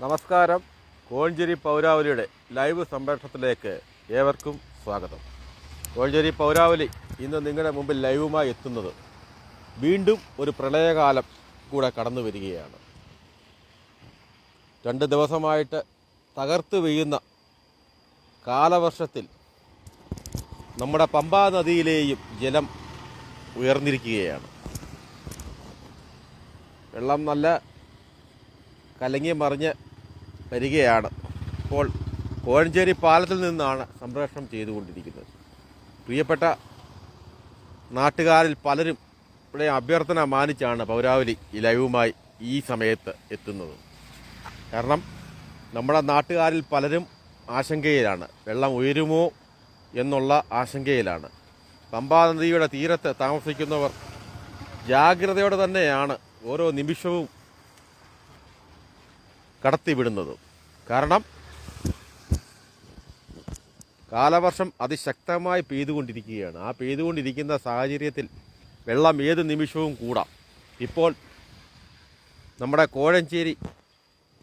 നമസ്കാരം. കോഴഞ്ചേരി പൗരാവലിയുടെ ലൈവ് സംപ്രേഷണത്തിലേക്ക് ഏവർക്കും സ്വാഗതം. കോഴഞ്ചേരി പൗരാവലി ഇന്ന് നിങ്ങളുടെ മുമ്പിൽ ലൈവുമായി എത്തുന്നത് വീണ്ടും ഒരു പ്രളയകാലം കൂടെ കടന്നു വരികയാണ്. 2 ദിവസമായിട്ട് തകർത്ത് വീഴുന്ന കാലവർഷത്തിൽ നമ്മുടെ പമ്പാ നദിയിലെയും ജലം ഉയർന്നിരിക്കുകയാണ്. വെള്ളം നല്ല കലങ്ങി മറിഞ്ഞ് വരികയാണ്. ഇപ്പോൾ കോഴഞ്ചേരി പാലത്തിൽ നിന്നാണ് സംപ്രേഷണം ചെയ്തുകൊണ്ടിരിക്കുന്നത്. പ്രിയപ്പെട്ട നാട്ടുകാരിൽ പലരും ഇവിടെ അഭ്യർത്ഥന മാനിച്ചാണ് പൗരാവലി ഈ ലൈവുമായി ഈ സമയത്ത് എത്തുന്നത്. കാരണം നമ്മുടെ നാട്ടുകാരിൽ പലരും ആശങ്കയിലാണ്, വെള്ളം ഉയരുമോ എന്നുള്ള ആശങ്കയിലാണ്. പമ്പാ നദിയുടെ തീരത്ത് താമസിക്കുന്നവർ ജാഗ്രതയോടെ തന്നെയാണ് ഓരോ നിമിഷവും കടത്തിവിടുന്നത്. കാരണം കാലവർഷം അതിശക്തമായി പെയ്തുകൊണ്ടിരിക്കുകയാണ്. ആ പെയ്തുകൊണ്ടിരിക്കുന്ന സാഹചര്യത്തിൽ വെള്ളം ഏത് നിമിഷവും കൂടാം. ഇപ്പോൾ നമ്മുടെ കോഴഞ്ചേരി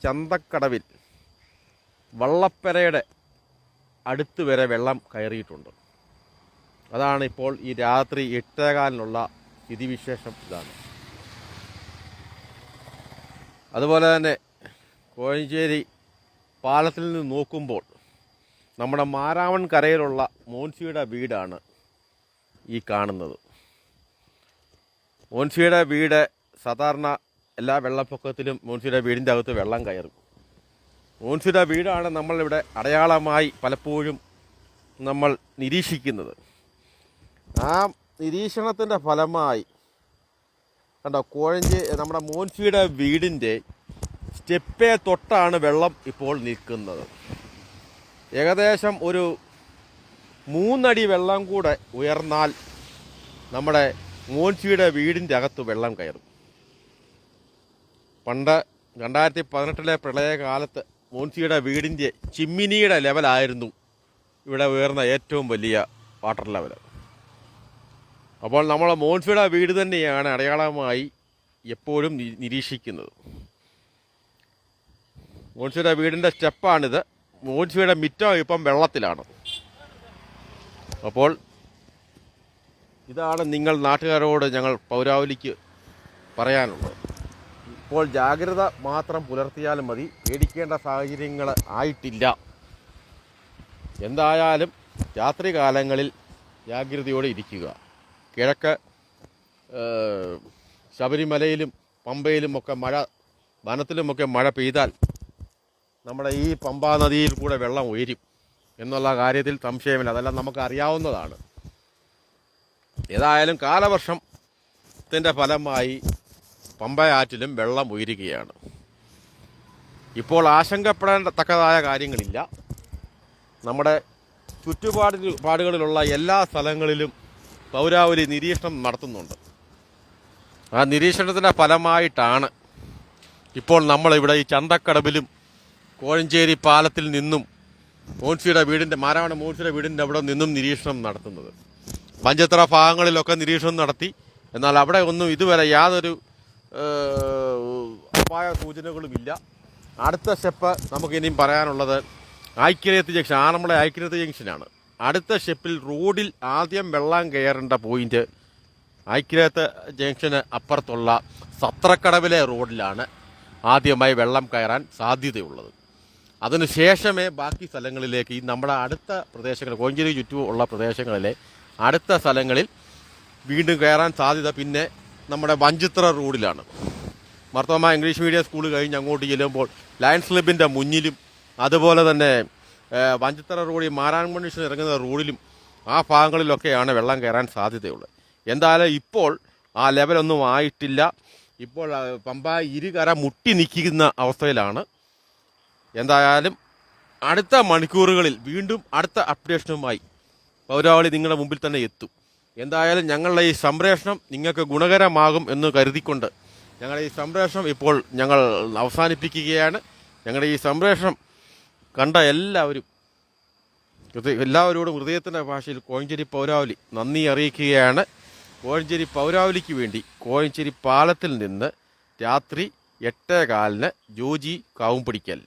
ചന്തക്കടവിൽ വള്ളപ്പെരയുടെ അടുത്ത് വരെ വെള്ളം കയറിയിട്ടുണ്ട്. അതാണ് ഇപ്പോൾ ഈ രാത്രി 8:15 സ്ഥിതിവിശേഷം. ഇതാണ്. അതുപോലെ തന്നെ കോഴഞ്ചേരി പാലത്തിൽ നിന്ന് നോക്കുമ്പോൾ നമ്മുടെ മാരാമൺ കരയിലുള്ള മോൻസിയുടെ വീടാണ് ഈ കാണുന്നത്. മോൻസിയുടെ വീട് സാധാരണ എല്ലാ വെള്ളപ്പൊക്കത്തിലും മോൻസിയുടെ വീടിൻ്റെ അകത്ത് വെള്ളം കയറും. മോൻസിയുടെ വീടാണ് നമ്മളിവിടെ അടയാളമായി പലപ്പോഴും നമ്മൾ നിരീക്ഷിക്കുന്നത്. ആ നിരീക്ഷണത്തിൻ്റെ ഫലമായി കണ്ടോ, നമ്മുടെ മോൻസിയുടെ വീടിൻ്റെ സ്റ്റെപ്പേ തൊട്ടാണ് വെള്ളം ഇപ്പോൾ നിൽക്കുന്നത്. ഏകദേശം ഒരു 3 അടി വെള്ളം കൂടെ ഉയർന്നാൽ നമ്മുടെ മോൻസിയുടെ വീടിൻ്റെ അകത്ത് വെള്ളം കയറും. പണ്ട് 2018 പ്രളയകാലത്ത് മോൻസിയുടെ വീടിൻ്റെ ചിമ്മിനിയുടെ ലെവലായിരുന്നു ഇവിടെ ഉയർന്ന ഏറ്റവും വലിയ വാട്ടർ ലെവൽ. അപ്പോൾ നമ്മൾ മോൻസിയുടെ വീട് തന്നെയാണ് അടയാളമായി എപ്പോഴും നിരീക്ഷിക്കുന്നത്. മോൻസിയുടെ വീടിൻ്റെ സ്റ്റെപ്പാണിത്. മോൻസിയുടെ മിറ്റം ഇപ്പം വെള്ളത്തിലാണ്. അപ്പോൾ ഇതാണ് നിങ്ങൾ നാട്ടുകാരോട് ഞങ്ങൾ പൗരാവലിക്ക് പറയാനുള്ളത്. ഇപ്പോൾ ജാഗ്രത മാത്രം പുലർത്തിയാലും മതി, പേടിക്കേണ്ട സാഹചര്യങ്ങൾ ആയിട്ടില്ല. എന്തായാലും രാത്രി കാലങ്ങളിൽ ജാഗ്രതയോടെ ഇരിക്കുക. കിഴക്ക് ശബരിമലയിലും പമ്പയിലുമൊക്കെ വനത്തിലുമൊക്കെ മഴ പെയ്താൽ നമ്മുടെ ഈ പമ്പാ നദിയിൽ കൂടെ വെള്ളം ഉയരും എന്നുള്ള കാര്യത്തിൽ സംശയമില്ല. അതെല്ലാം നമുക്ക് അറിയാവുന്നതാണ്. ഏതായാലും കാലവർഷത്തിൻ്റെ ഫലമായി പമ്പയാറ്റിലും വെള്ളം ഉയരുകയാണ്. ഇപ്പോൾ ആശങ്കപ്പെടേണ്ടത്തക്കതായ കാര്യങ്ങളില്ല. നമ്മുടെ ചുറ്റുപാടുകളിലുള്ള എല്ലാ സ്ഥലങ്ങളിലും പൗരാവലി നിരീക്ഷണം നടത്തുന്നുണ്ട്. ആ നിരീക്ഷണത്തിൻ്റെ ഫലമായിട്ടാണ് ഇപ്പോൾ നമ്മളിവിടെ ഈ ചന്തക്കടവിലും കോഴഞ്ചേരി പാലത്തിൽ നിന്നും മാരാമൺ മോൻസിയുടെ വീടിൻ്റെ അവിടെ നിന്നും നിരീക്ഷണം നടത്തുന്നത്. പഞ്ചത്ര ഭാഗങ്ങളിലൊക്കെ നിരീക്ഷണം നടത്തി. എന്നാൽ അവിടെ ഒന്നും ഇതുവരെ യാതൊരു അപായ സൂചനകളുമില്ല. അടുത്ത സ്റ്റെപ്പ് നമുക്കിനിയും പറയാനുള്ളത് ആറന്മുള ഐക്യരത്ത് ജംഗ്ഷനാണ്. അടുത്ത സ്റ്റെപ്പിൽ റോഡിൽ ആദ്യം വെള്ളം കയറേണ്ട പോയിന്റ് ഐക്യരത്ത് ജംഗ്ഷന് അപ്പുറത്തുള്ള സത്രക്കടവിലെ റോഡിലാണ് ആദ്യമായി വെള്ളം കയറാൻ സാധ്യതയുള്ളത്. അതിനുശേഷമേ ബാക്കി സ്ഥലങ്ങളിലേക്ക് ഈ നമ്മുടെ അടുത്ത പ്രദേശങ്ങൾ കോഴഞ്ചേരി ചുറ്റും ഉള്ള പ്രദേശങ്ങളിലെ അടുത്ത സ്ഥലങ്ങളിൽ വീണ്ടും കയറാൻ സാധ്യത പിന്നെ നമ്മുടെ വഞ്ചിത്ര റോഡിലാണ്. മർത്തോമ ഇംഗ്ലീഷ് മീഡിയം സ്കൂൾ കഴിഞ്ഞ് അങ്ങോട്ട് ചെല്ലുമ്പോൾ ലയൺസ് ക്ലബിൻ്റെ മുന്നിലും അതുപോലെ തന്നെ വഞ്ചിത്ര റോഡിൽ മാരാമൺ ജംഗ്ഷൻ ഇറങ്ങുന്ന റോഡിലും ആ ഭാഗങ്ങളിലൊക്കെയാണ് വെള്ളം കയറാൻ സാധ്യതയുള്ളത്. എന്തായാലും ഇപ്പോൾ ആ ലെവലൊന്നും ആയിട്ടില്ല. ഇപ്പോൾ പമ്പ ഇരുകര മുട്ടി നിൽക്കുന്ന അവസ്ഥയിലാണ്. എന്തായാലും അടുത്ത മണിക്കൂറുകളിൽ വീണ്ടും അടുത്ത അപ്ഡേഷനുമായി പൗരാവലി നിങ്ങളുടെ മുമ്പിൽ തന്നെ എത്തും. എന്തായാലും ഞങ്ങളുടെ ഈ സംപ്രേഷണം നിങ്ങൾക്ക് ഗുണകരമാകും എന്ന് കരുതിക്കൊണ്ട് ഞങ്ങളുടെ ഈ സംപ്രേഷണം ഇപ്പോൾ ഞങ്ങൾ അവസാനിപ്പിക്കുകയാണ്. ഞങ്ങളുടെ ഈ സംപ്രേഷണം കണ്ട എല്ലാവരോടും ഹൃദയത്തിൻ്റെ ഭാഷയിൽ കോഴഞ്ചേരി പൗരാവലി നന്ദി അറിയിക്കുകയാണ്. കോഴഞ്ചേരി പൗരാവലിക്ക് വേണ്ടി കോഴഞ്ചേരി പാലത്തിൽ നിന്ന് രാത്രി 8:15 ജോജി കാവുംപിടിക്കൽ.